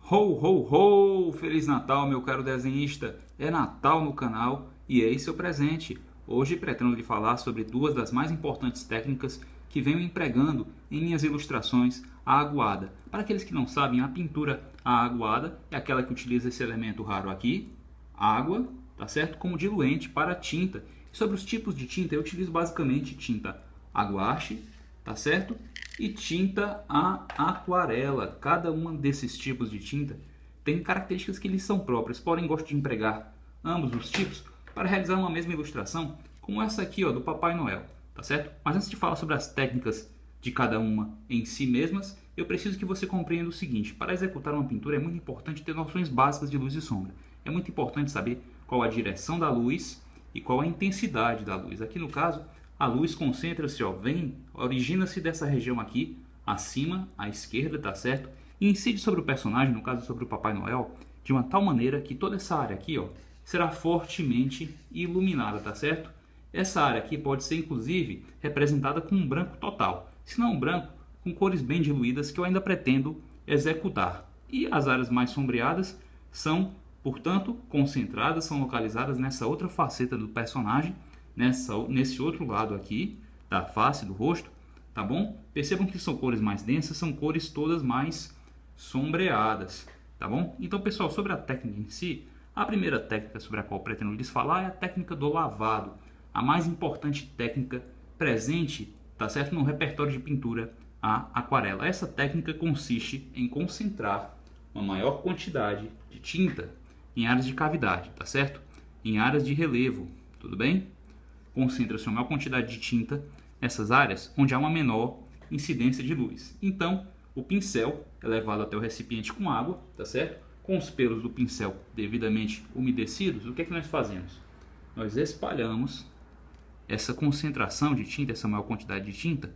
Ho, ho, ho! Feliz Natal, meu caro desenhista! É Natal no canal e é esse o presente. Hoje pretendo lhe falar sobre duas das mais importantes técnicas que venho empregando em minhas ilustrações à aguada. Para aqueles que não sabem, a pintura à aguada é aquela que utiliza esse elemento raro aqui, água, tá certo? Como diluente para tinta. Sobre os tipos de tinta, eu utilizo basicamente tinta aguache, tá certo? E tinta a aquarela. Cada um desses tipos de tinta tem características que lhes são próprias, porém gosto de empregar ambos os tipos para realizar uma mesma ilustração, como essa aqui, ó, do Papai Noel, tá certo? Mas antes de falar sobre as técnicas de cada uma em si mesmas, eu preciso que você compreenda o seguinte: para executar uma pintura é muito importante ter noções básicas de luz e sombra. É muito importante saber qual a direção da luz e qual a intensidade da luz. Aqui no caso, a luz concentra-se, origina-se dessa região aqui, acima, à esquerda, tá certo? E incide sobre o personagem, no caso sobre o Papai Noel, de uma tal maneira que toda essa área aqui, ó, será fortemente iluminada, tá certo? Essa área aqui pode ser, inclusive, representada com um branco total, se não um branco, com cores bem diluídas que eu ainda pretendo executar. E as áreas mais sombreadas são, portanto, concentradas, são localizadas nessa outra faceta do personagem, nesse outro lado aqui da face do rosto, tá bom? Percebam que são cores mais densas, são cores todas mais sombreadas, tá bom? Então, pessoal, sobre a técnica em si, a primeira técnica sobre a qual pretendo lhes falar é a técnica do lavado, a mais importante técnica presente, tá certo, no repertório de pintura a aquarela. Essa técnica consiste em concentrar uma maior quantidade de tinta em áreas de cavidade, tá certo? Em áreas de relevo, tudo bem? Concentra-se uma maior quantidade de tinta nessas áreas onde há uma menor incidência de luz. Então, o pincel é levado até o recipiente com água, tá certo? Com os pelos do pincel devidamente umedecidos, o que é que nós fazemos? Nós espalhamos essa concentração de tinta, essa maior quantidade de tinta,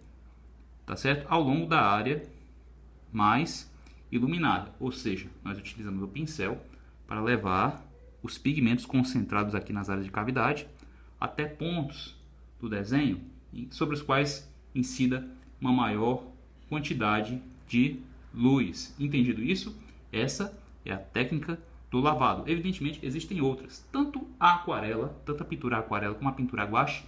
tá certo? Ao longo da área mais iluminada, ou seja, nós utilizamos o pincel para levar os pigmentos concentrados aqui nas áreas de cavidade até pontos do desenho sobre os quais incida uma maior quantidade de luz. Entendido isso? Essa é a técnica do lavado. Evidentemente, existem outras. Tanto a aquarela, tanto a pintura aquarela como a pintura guache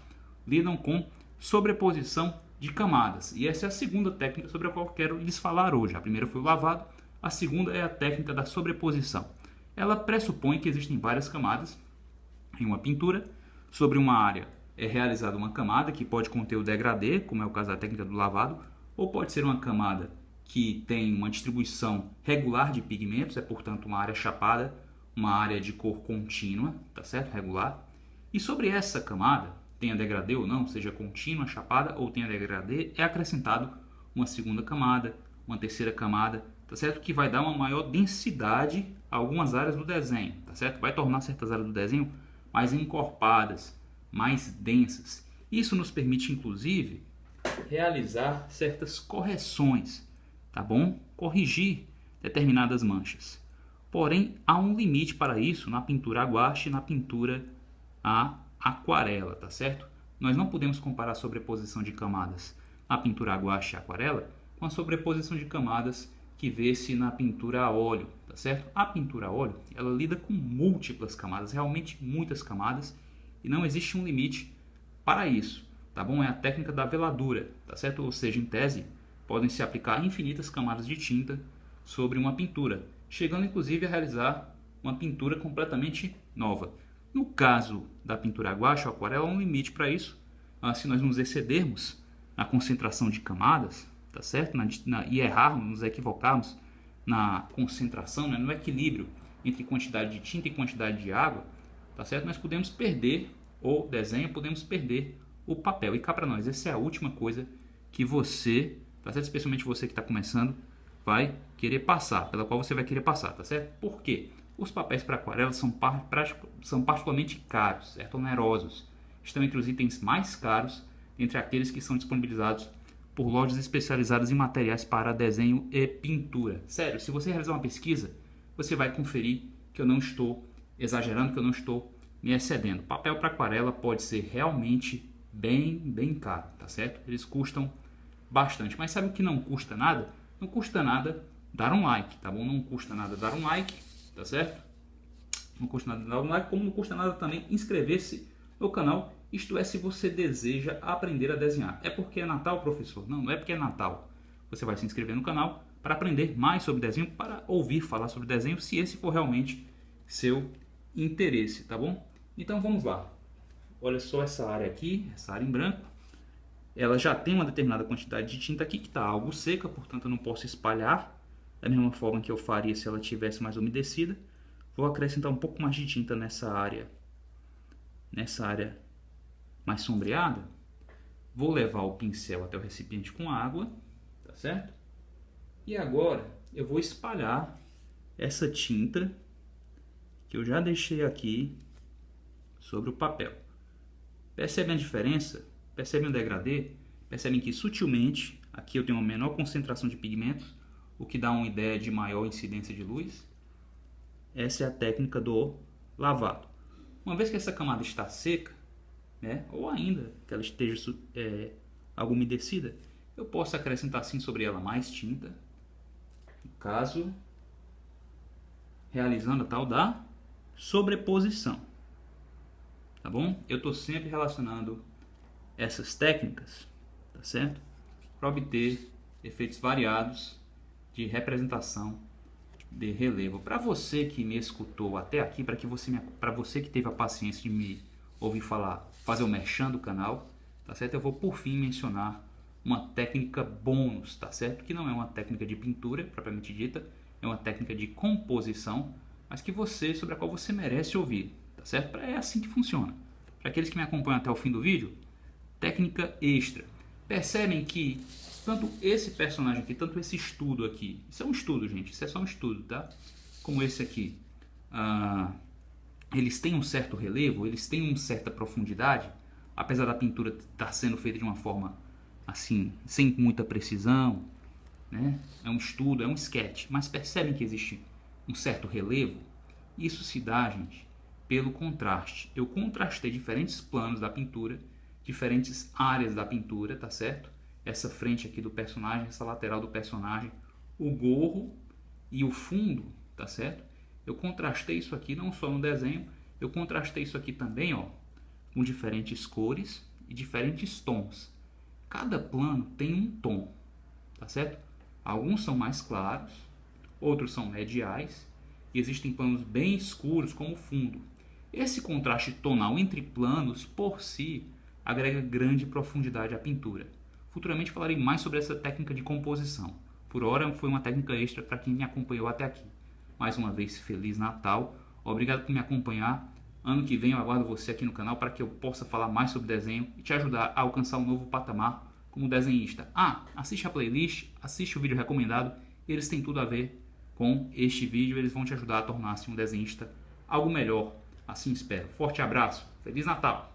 lidam com sobreposição de camadas. E essa é a segunda técnica sobre a qual eu quero lhes falar hoje. A primeira foi o lavado, a segunda é a técnica da sobreposição. Ela pressupõe que existem várias camadas em uma pintura. Sobre uma área é realizada uma camada que pode conter o degradê, como é o caso da técnica do lavado, ou pode ser uma camada que tem uma distribuição regular de pigmentos, é portanto uma área chapada, uma área de cor contínua, tá certo? Regular. E sobre essa camada, tenha degradê ou não, seja contínua, chapada ou tenha degradê, é acrescentado uma segunda camada, uma terceira camada, tá certo? Que vai dar uma maior densidade a algumas áreas do desenho, tá certo? Vai tornar certas áreas do desenho mais encorpadas, mais densas. Isso nos permite, inclusive, realizar certas correções, tá bom? Corrigir determinadas manchas. Porém, há um limite para isso na pintura a guache e na pintura a aquarela, tá certo? Nós não podemos comparar a sobreposição de camadas na pintura a guache e aquarela com a sobreposição de camadas que vê-se na pintura a óleo, tá certo? A pintura a óleo, ela lida com múltiplas camadas, realmente muitas camadas, e não existe um limite para isso, tá bom? É a técnica da veladura, tá certo? Ou seja, em tese, podem se aplicar infinitas camadas de tinta sobre uma pintura, chegando inclusive a realizar uma pintura completamente nova. No caso da pintura a guache ou aquarela, há um limite para isso. Se nós nos excedermos na concentração de camadas, tá certo? E errarmos, nos equivocarmos na concentração, né? No equilíbrio entre quantidade de tinta e quantidade de água, tá certo? Nós podemos perder o desenho, podemos perder o papel. E cá para nós, essa é a última coisa que você, tá certo? Especialmente você que está começando, vai querer passar, pela qual você vai querer passar, tá certo? Por quê? Os papéis para aquarela são particularmente caros, certo? Onerosos. Estão entre os itens mais caros entre aqueles que são disponibilizados por lojas especializadas em materiais para desenho e pintura. Sério, se você realizar uma pesquisa, você vai conferir que eu não estou exagerando, que eu não estou me excedendo. Papel para aquarela pode ser realmente bem caro, tá certo? Eles custam bastante, mas sabe o que não custa nada? Não custa nada dar um like, tá bom? Não custa nada dar um like, tá certo? Não custa nada dar um like, como não custa nada também inscrever-se no canal, isto é, se você deseja aprender a desenhar. É porque é Natal, professor? Não, não é porque é Natal. Você vai se inscrever no canal para aprender mais sobre desenho, para ouvir falar sobre desenho, se esse for realmente seu interesse, tá bom? Então vamos lá. Olha só essa área aqui, essa área em branco. Ela já tem uma determinada quantidade de tinta aqui que está algo seca, portanto eu não posso espalhar da mesma forma que eu faria se ela tivesse mais umedecida. Vou acrescentar um pouco mais de tinta nessa área mais sombreada. Vou levar o pincel até o recipiente com água, tá certo? E agora eu vou espalhar essa tinta que eu já deixei aqui sobre o papel. Percebem a diferença? Percebem o degradê? Percebem que sutilmente aqui eu tenho uma menor concentração de pigmentos, o que dá uma ideia de maior incidência de luz. Essa é a técnica do lavado. Uma vez que essa camada está seca, né, ou ainda que ela esteja algo umedecida, eu posso acrescentar assim sobre ela mais tinta, no caso, realizando a tal da sobreposição. Tá bom? Eu estou sempre relacionando essas técnicas, tá certo? Para obter efeitos variados de representação de relevo. Para você que me escutou até aqui, para você que teve a paciência de me ouvir falar, fazer o merchan do canal, tá certo? Eu vou por fim mencionar uma técnica bônus, tá certo? Que não é uma técnica de pintura propriamente dita, é uma técnica de composição, mas sobre a qual você merece ouvir, tá certo? É assim que funciona. Para aqueles que me acompanham até o fim do vídeo, técnica extra. Percebem que tanto esse personagem aqui, tanto esse estudo aqui, isso é um estudo, gente, isso é só um estudo, tá? Como esse aqui, eles têm um certo relevo, eles têm uma certa profundidade, apesar da pintura estar sendo feita de uma forma assim, sem muita precisão, né? É um estudo, é um sketch, mas percebem que existe um certo relevo? Isso se dá, gente, pelo contraste. Eu contrastei diferentes planos da pintura, diferentes áreas da pintura, tá certo? Essa frente aqui do personagem, essa lateral do personagem, o gorro e o fundo, tá certo? Eu contrastei isso aqui não só no desenho, eu contrastei isso aqui também, ó, com diferentes cores e diferentes tons. Cada plano tem um tom, tá certo? Alguns são mais claros, outros são mediais, e existem planos bem escuros como o fundo. Esse contraste tonal entre planos, por si, agrega grande profundidade à pintura. Futuramente falarei mais sobre essa técnica de composição. Por hora foi uma técnica extra para quem me acompanhou até aqui. Mais uma vez, Feliz Natal. Obrigado por me acompanhar. Ano que vem eu aguardo você aqui no canal para que eu possa falar mais sobre desenho e te ajudar a alcançar um novo patamar como desenhista. Assiste a playlist, assiste o vídeo recomendado. Eles têm tudo a ver com este vídeo. Eles vão te ajudar a tornar-se um desenhista algo melhor. Assim espero. Forte abraço. Feliz Natal!